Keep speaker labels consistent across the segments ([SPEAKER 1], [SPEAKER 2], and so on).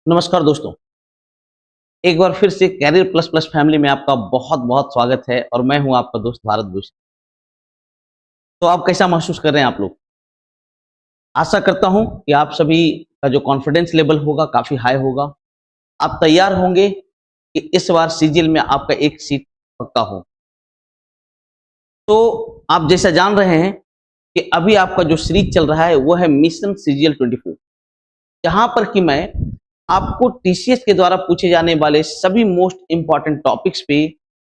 [SPEAKER 1] नमस्कार दोस्तों, एक बार फिर से कैरियर प्लस प्लस फैमिली में आपका बहुत-बहुत स्वागत है और मैं हूं आपका दोस्त भारत भूषण। तो आप कैसा महसूस कर रहे हैं आप लोग? आशा करता हूं कि आप सभी का जो कॉन्फिडेंस लेवल होगा काफ़ी हाई होगा। आप तैयार होंगे कि इस बार सीजीएल में आपका एक सीट पक्का हो। तो आप जैसा जान रहे हैं कि अभी आपका जो सीरीज चल रहा है वो है मिशन सीजीएल 24, जहाँ पर कि मैं आपको टीसीएस के द्वारा पूछे जाने वाले सभी मोस्ट इंपॉर्टेंट टॉपिक्स पे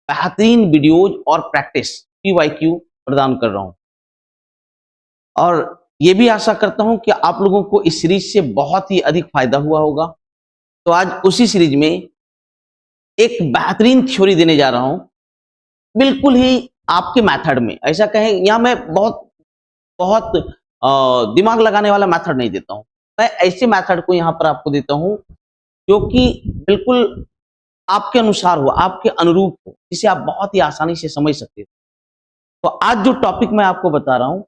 [SPEAKER 1] बेहतरीन वीडियोज और प्रैक्टिस पीवाईक्यू प्रदान कर रहा हूं और ये भी आशा करता हूं कि आप लोगों को इस सीरीज से बहुत ही अधिक फायदा हुआ होगा। तो आज उसी सीरीज में एक बेहतरीन थ्योरी देने जा रहा हूं, बिल्कुल ही आपके मेथड में। ऐसा कहें, यहाँ मैं बहुत बहुत दिमाग लगाने वाला मेथड नहीं देता हूं। मैं ऐसे मेथड को यहाँ पर आपको देता हूं जो कि बिल्कुल आपके अनुसार हो, आपके अनुरूप हो, जिसे आप बहुत ही आसानी से समझ सकते हो। तो आज जो टॉपिक मैं आपको बता रहा हूं,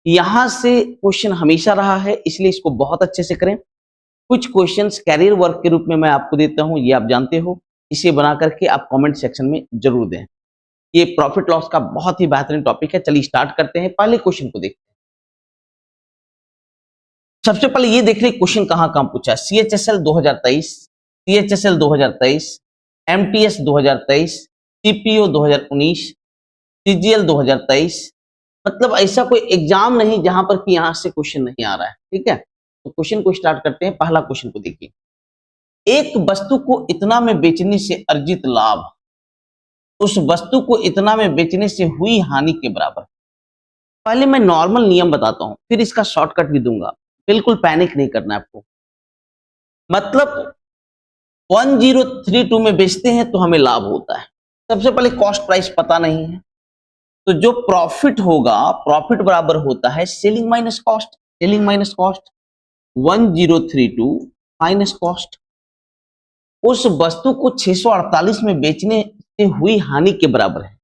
[SPEAKER 1] यहां से क्वेश्चन हमेशा रहा है, इसलिए इसको बहुत अच्छे से करें। कुछ क्वेश्चंस कैरियर वर्क के रूप में मैं आपको देता हूं, ये आप जानते हो। इसे बना करके आप कमेंट सेक्शन में जरूर दें। ये प्रॉफिट लॉस का बहुत ही बेहतरीन टॉपिक है। चलिए स्टार्ट करते हैं। पहले क्वेश्चन को देखते हैं। सबसे पहले ये देख रहे क्वेश्चन कहां पूछा है। CHSL 2023, CHSL 2023, MTS 2023, CPO 2019, CGL 2023। मतलब ऐसा कोई एग्जाम नहीं जहां पर कि यहां से क्वेश्चन नहीं आ रहा है। ठीक है, तो क्वेश्चन को स्टार्ट करते हैं। पहला क्वेश्चन को देखिए। एक वस्तु को इतना में बेचने से अर्जित लाभ उस वस्तु को इतना में बेचने से हुई हानि के बराबर। पहले मैं नॉर्मल नियम बताता हूं, फिर इसका शॉर्टकट भी दूंगा। बिल्कुल पैनिक नहीं करना है आपको। मतलब 1032 में बेचते हैं तो हमें लाभ होता है। सबसे पहले कॉस्ट प्राइस पता नहीं है, तो जो प्रॉफिट होगा, प्रॉफिट बराबर होता है selling minus cost. Selling minus cost 1032 minus cost. उस वस्तु को 648 में बेचने से हुई हानि के बराबर है।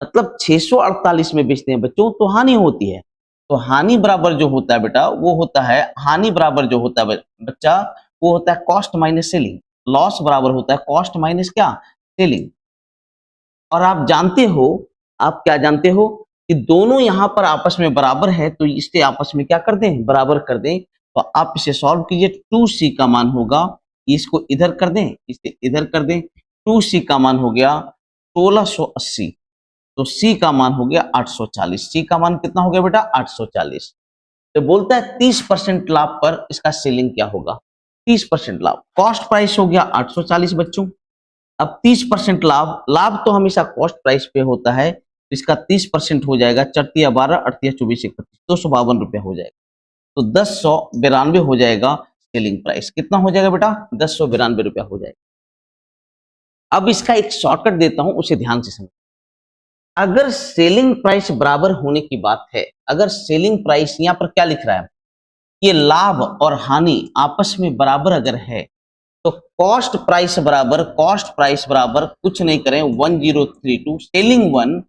[SPEAKER 1] मतलब 648 में बेचते हैं बच्चों तो हानि होती है। तो हानि बराबर जो होता है बेटा, वो होता है, हानि बराबर जो होता है बच्चा, वो होता है कॉस्ट माइनस सेलिंग। लॉस बराबर होता है कॉस्ट माइनस क्या, सेलिंग। और आप जानते हो, आप क्या जानते हो कि दोनों यहां पर आपस में बराबर है, तो इसे आपस में क्या कर दें, बराबर कर दें। तो आप इसे सॉल्व कीजिए। 2c का मान होगा, इसको इधर कर दें, इसे इधर कर दें। 2c का मान हो गया 1680, तो c का मान हो गया 840। c का मान कितना हो गया बेटा, 840। तो बोलता है 30% लाभ पर इसका सेलिंग क्या होगा। 30% लाभ, कॉस्ट प्राइस हो गया 840 बच्चों। अब 30% लाभ, लाभ तो हमेशा कॉस्ट प्राइस पे होता है, तो इसका 30% हो जाएगा। 4 12 8 24 31, 252 रुपया हो जाएगा। तो 1092 हो जाएगा सेलिंग प्राइस। कितना हो जाएगा बेटा, 1092 रुपया हो जाएगा। अब इसका एक शॉर्टकट देता हूं, उसे ध्यान से समझ। अगर सेलिंग प्राइस बराबर होने की बात है, अगर सेलिंग प्राइस यहां पर क्या लिख रहा है, ये लाभ और हानि आपस में बराबर अगर है, तो कॉस्ट प्राइस बराबर, कॉस्ट प्राइस बराबर कुछ नहीं करें, 1032 सेलिंग 1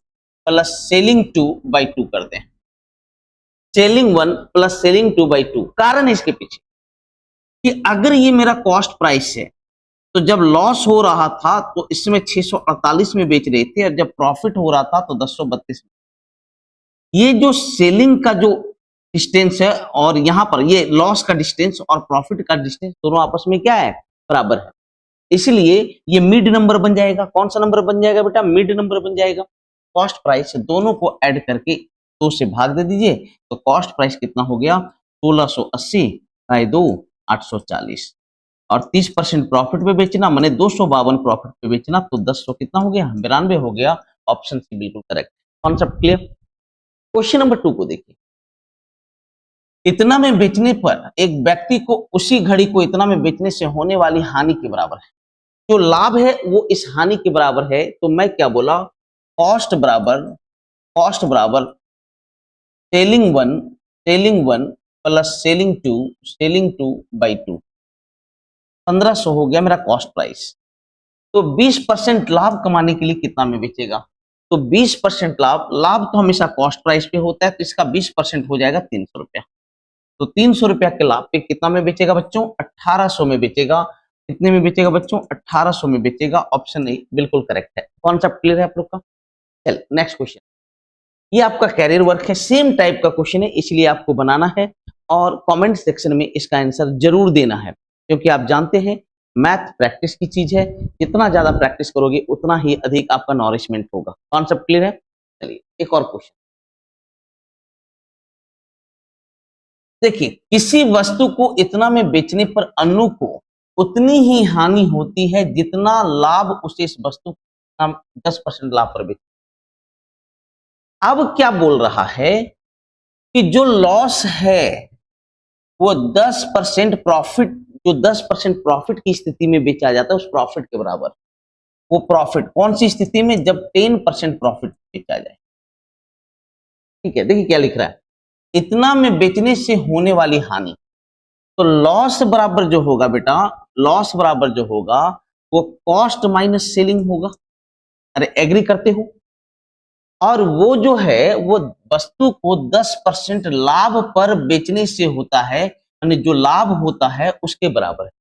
[SPEAKER 1] प्लस सेलिंग 2 बाई 2 कर दें। Selling 1 plus selling 2 by 2। कारण है इसके पीछे कि अगर ये मेरा कॉस्ट प्राइस है, तो जब लॉस हो रहा था तो इसमें 648 में बेच रहे थे, और जब प्रॉफिट हो रहा था तो 1032 में। ये जो सेलिंग का जो डिस्टेंस है, और यहां पर ये लॉस का डिस्टेंस और प्रॉफिट का डिस्टेंस दोनों आपस में क्या है, बराबर है। इसलिए ये मिड नंबर बन जाएगा। कौन सा नंबर बन जाएगा बेटा, मिड नंबर बन जाएगा। कॉस्ट प्राइस दोनों को ऐड करके 2 से भाग दे दीजिए, तो कॉस्ट प्राइस कितना हो गया, 1680 बाई 2 840। और 30% प्रॉफिट पे बेचना, मैंने 252 प्रॉफिट पे बेचना, तो 10 कितना हो गया, 92 हो गया। ऑप्शन सी बिल्कुल correct. Concept clear. Question number 2 को देखिए। इतना में बेचने पर एक व्यक्ति को उसी घड़ी को इतना में बेचने से होने वाली हानि के बराबर है। जो लाभ है वो इस हानि के बराबर है। तो मैं क्या बोला, कॉस्ट बराबर, कॉस्ट बराबर सेलिंग 1 प्लस सेलिंग 2 बाई 2। 1500 हो गया मेरा कॉस्ट प्राइस। तो 20% लाभ कमाने के लिए कितना में बेचेगा, तो 20% लाभ, लाभ तो हमेशा कॉस्ट प्राइस पे होता है, तो इसका 20% हो जाएगा 300 रुपया। तो 300 रुपया के लाभ पे कितना में बेचेगा बच्चों, 1800 में बेचेगा। कितने में बेचेगा बच्चों? 1800 में बेचेगा। ऑप्शन ए बिल्कुल करेक्ट है। कॉन्सेप्ट क्लियर है आप लोग का? चल नेक्स्ट क्वेश्चन। ये आपका कैरियर वर्क है, सेम टाइप का क्वेश्चन है, इसलिए आपको बनाना है और कमेंट सेक्शन में इसका आंसर जरूर देना है, क्योंकि आप जानते हैं मैथ प्रैक्टिस की चीज है। जितना ज्यादा प्रैक्टिस करोगे उतना ही अधिक आपका नॉरिशमेंट होगा। कॉन्सेप्ट क्लियर है? चलिए एक और क्वेश्चन देखिए। किसी वस्तु को इतना में बेचने पर अनु को उतनी ही हानि होती है जितना लाभ उसे इस वस्तु का 10% लाभ पर बेच। अब क्या बोल रहा है कि जो लॉस है वो 10% प्रॉफिट, जो 10% प्रॉफिट की स्थिति में बेचा जाता है उस प्रॉफिट के बराबर। वो प्रॉफिट कौन सी स्थिति में? जब 10% प्रॉफिट बेचा जाए। ठीक है, देखिए क्या लिख रहा है, इतना में बेचने से होने वाली हानि। तो लॉस बराबर जो होगा बेटा, लॉस बराबर जो होगा वो कॉस्ट माइनस सेलिंग होगा। अरे एग्री करते हो? और वो जो है वो वस्तु को 10% लाभ पर बेचने से होता है, यानी जो लाभ होता है उसके बराबर है।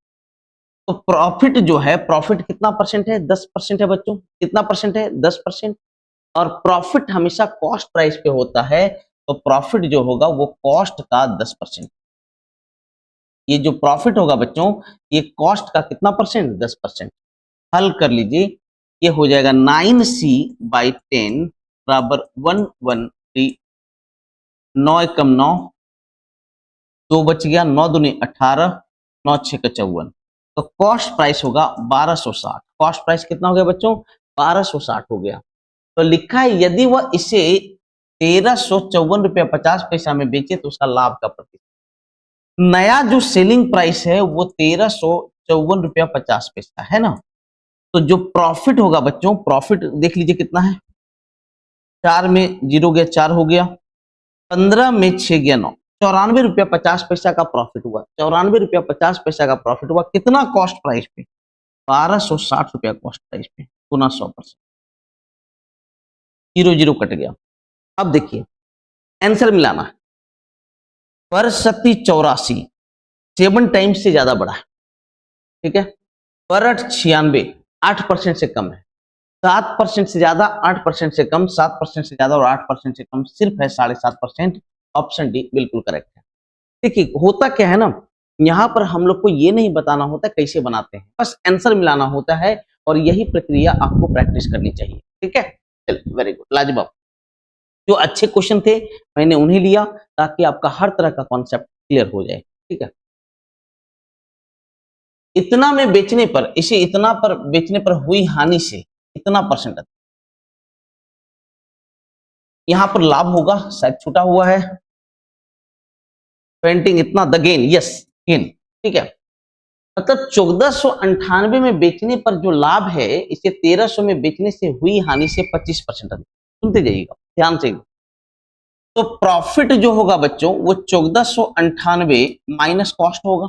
[SPEAKER 1] तो प्रॉफिट जो है, प्रॉफिट कितना परसेंट है? 10% है बच्चों। कितना परसेंट है? 10%। और प्रॉफिट हमेशा कॉस्ट प्राइस पे होता है, तो प्रॉफिट जो होगा वो कॉस्ट का 10%। ये जो प्रॉफिट होगा बच्चों, ये कॉस्ट का कितना परसेंट? 10%। हल कर लीजिए, ये हो जाएगा 9c/10 बराबर 113। 9 एकम 9, 2 बच गया, 9 दूनी 18, 9 6 का 54। तो कॉस्ट प्राइस होगा 1260। कॉस्ट प्राइस कितना हो गया बच्चों? 1260 हो गया। तो लिखा है यदि वह इसे 1354 रुपया 50 पैसा में बेचे तो उसका लाभ का प्रतिशत। नया जो सेलिंग प्राइस है वो 1354 रुपया 50 पैसा है ना। तो जो प्रॉफिट होगा बच्चों, प्रॉफिट देख लीजिए कितना है। 4 में 0 गया, 4 हो गया, 15 में 6 गया 9, 94 रुपया 50 पैसा का प्रॉफिट हुआ। 94 रुपया 50 पैसा का प्रॉफिट हुआ। कितना? कॉस्ट प्राइस पे 1260 रुपया कॉस्ट प्राइस पे गुना 100%। 0 0 कट गया। अब देखिए आंसर मिलाना है। पर सती 84 7 टाइम्स से ज्यादा बड़ा है। ठीक है। पर 96 8% से कम है। 7% से ज्यादा, 8% से कम, 7% से ज्यादा और 8% से कम सिर्फ है 7.5%। ऑप्शन डी बिल्कुल करेक्ट है। देखिए होता क्या है ना, यहाँ पर हम लोग को ये नहीं बताना होता कैसे बनाते हैं, बस आंसर मिलाना होता है और यही प्रक्रिया आपको प्रैक्टिस करनी चाहिए। ठीक है, चलिए वेरी गुड, लाजवाब। जो अच्छे क्वेश्चन थे मैंने उन्हें लिया ताकि आपका हर तरह का कॉन्सेप्ट क्लियर हो जाए। ठीक है। इतना में बेचने पर, इसे इतना पर बेचने पर हुई हानि से इतना परसेंट, यहां पर लाभ होगा, शायद छूटा हुआ है। पेंटिंग इतना द गेन, यस गेन। ठीक है, मतलब 1498 में बेचने पर जो लाभ है इसे 1300 में बेचने से हुई हानि से 25% अधिक। सुनते जाइएगा ध्यान से। तो प्रॉफिट जो होगा बच्चों वो 1498 माइनस कॉस्ट होगा,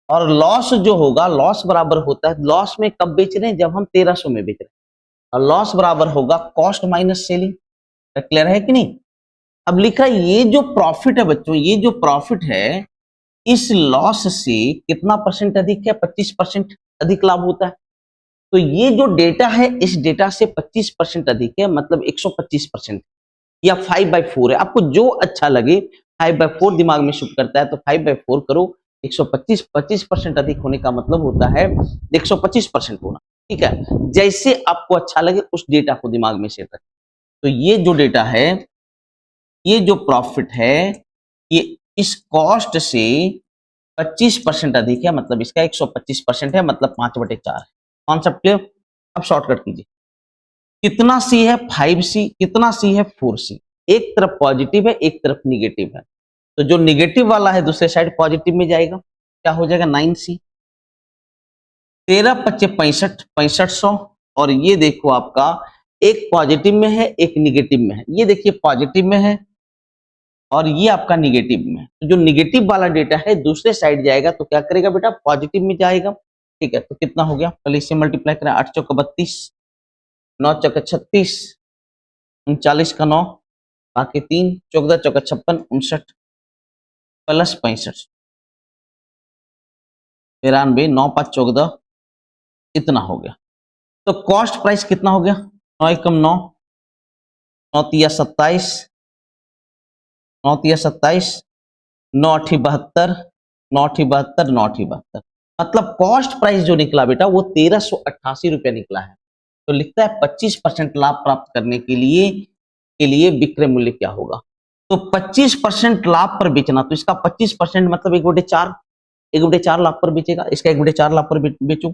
[SPEAKER 1] और लॉस जो होगा, लॉस बराबर होता है, लॉस में कब बेच रहे हैं? जब हम 1300 में बेच रहे हैं। और लॉस बराबर होगा कॉस्ट माइनस सेलिंग। क्लियर है कि नहीं? अब लिखा है ये जो प्रॉफिट है बच्चों, ये जो प्रॉफिट है इस लॉस से कितना परसेंट अधिक है? 25% अधिक लाभ होता है। तो ये जो डेटा है इस डेटा से 25% अधिक है, मतलब 125% या 5/4 है। आपको जो अच्छा लगे, 5/4 दिमाग में शूट करता है तो 5/4 करो। 125% अधिक होने का मतलब होता है 125% होना। ठीक है, जैसे आपको अच्छा लगे उस डेटा को दिमाग में सेट रखें। तो ये जो डेटा है, ये जो प्रॉफिट है, ये इस कॉस्ट से 25% अधिक है, मतलब इसका 125% है, मतलब 5/4 है। Concept clear? अब शॉर्टकट कीजिए। कितना सी है? 5c। कितना सी है? 4c। एक तरफ पॉजिटिव है, एक तरफ निगेटिव है, तो जो निगेटिव वाला है दूसरे साइड पॉजिटिव में जाएगा। क्या हो जाएगा? 9c। 13 पच्चे 65, 6500। और ये देखो आपका एक पॉजिटिव में है, एक निगेटिव में है। ये देखिए पॉजिटिव में है और ये आपका निगेटिव में है। तो जो निगेटिव वाला डेटा है दूसरे साइड जाएगा तो क्या करेगा बेटा? पॉजिटिव में जाएगा। ठीक है, तो कितना हो गया? पहले इससे मल्टीप्लाई करें। 8 चौका 32, 9 चौका 36, 39 का 9, बाकी 3, 14 चौका 56, 59 प्लस 65। 93, 9 5 14, इतना हो गया। तो कॉस्ट प्राइस कितना हो गया? 9 एकम 9, 9 तिया 27, 9 तिया 27, 9 अठी 72, 9 अठी 72, 9 अठी 72, मतलब कॉस्ट प्राइस जो निकला बेटा वो 1388 रुपया निकला है। तो लिखता है 25% लाभ प्राप्त करने के लिए विक्रय मूल्य क्या होगा? तो 25% लाभ पर बेचना, तो इसका 25% मतलब 1/4, 1/4 लाख पर बेचेगा, इसका 1/4 लाख पर बेचू।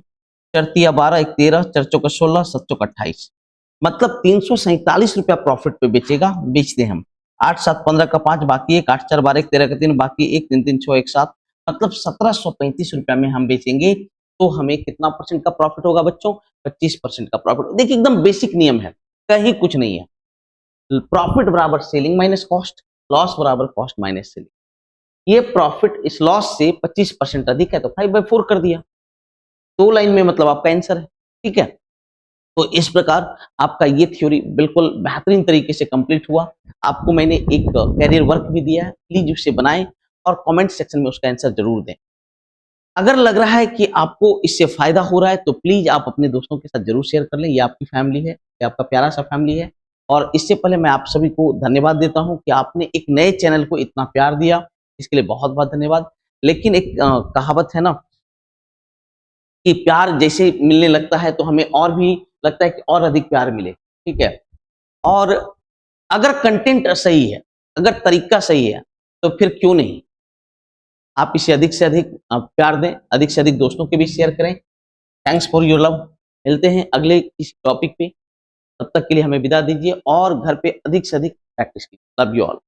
[SPEAKER 1] 4 तिया 12, 1 13, 4 चौका 16, 7 चौका 28, मतलब 347 रुपया प्रॉफिट पे बेचेगा। बेचते हम 8 7 15 का 5 बाकी 1, 8 4 12 1 13 का 3 बाकी 1, 3 3 6 1 7, मतलब 1735 रुपया में हम बेचेंगे। तो हमें कितना परसेंट का प्रॉफिट होगा बच्चों? 25% का प्रॉफिट। देखिए एकदम बेसिक नियम है, कहीं कुछ नहीं है। प्रॉफिट बराबर सेलिंग माइनस कॉस्ट, लॉस बराबर कॉस्ट माइनस सेलिंग। ये प्रॉफिट इस लॉस से 25% अधिक है तो 5/4 कर दिया। 2 लाइन में मतलब आपका आंसर है। ठीक है, तो इस प्रकार आपका ये थ्योरी बिल्कुल बेहतरीन तरीके से कंप्लीट हुआ। आपको मैंने एक कैरियर वर्क भी दिया है, प्लीज उसे बनाएं और कमेंट सेक्शन में उसका आंसर जरूर दें। अगर लग रहा है कि आपको इससे फायदा हो रहा है तो प्लीज आप अपने दोस्तों के साथ जरूर शेयर कर लें। ये आपकी फैमिली है, ये आपका प्यारा सा फैमिली है। और इससे पहले मैं आप सभी को धन्यवाद देता हूं कि आपने एक नए चैनल को इतना प्यार दिया, इसके लिए बहुत बहुत धन्यवाद। लेकिन एक कहावत है ना कि प्यार जैसे मिलने लगता है तो हमें और भी लगता है कि और अधिक प्यार मिले। ठीक है, और अगर कंटेंट सही है, अगर तरीका सही है तो फिर क्यों नहीं आप इसे अधिक से अधिक प्यार दें, अधिक से अधिक दोस्तों के बीच शेयर करें। Thanks for your love. मिलते हैं अगले इस टॉपिक पे, तब तक के लिए हमें विदा दीजिए और घर पे अधिक से अधिक प्रैक्टिस कीजिए। Love you all.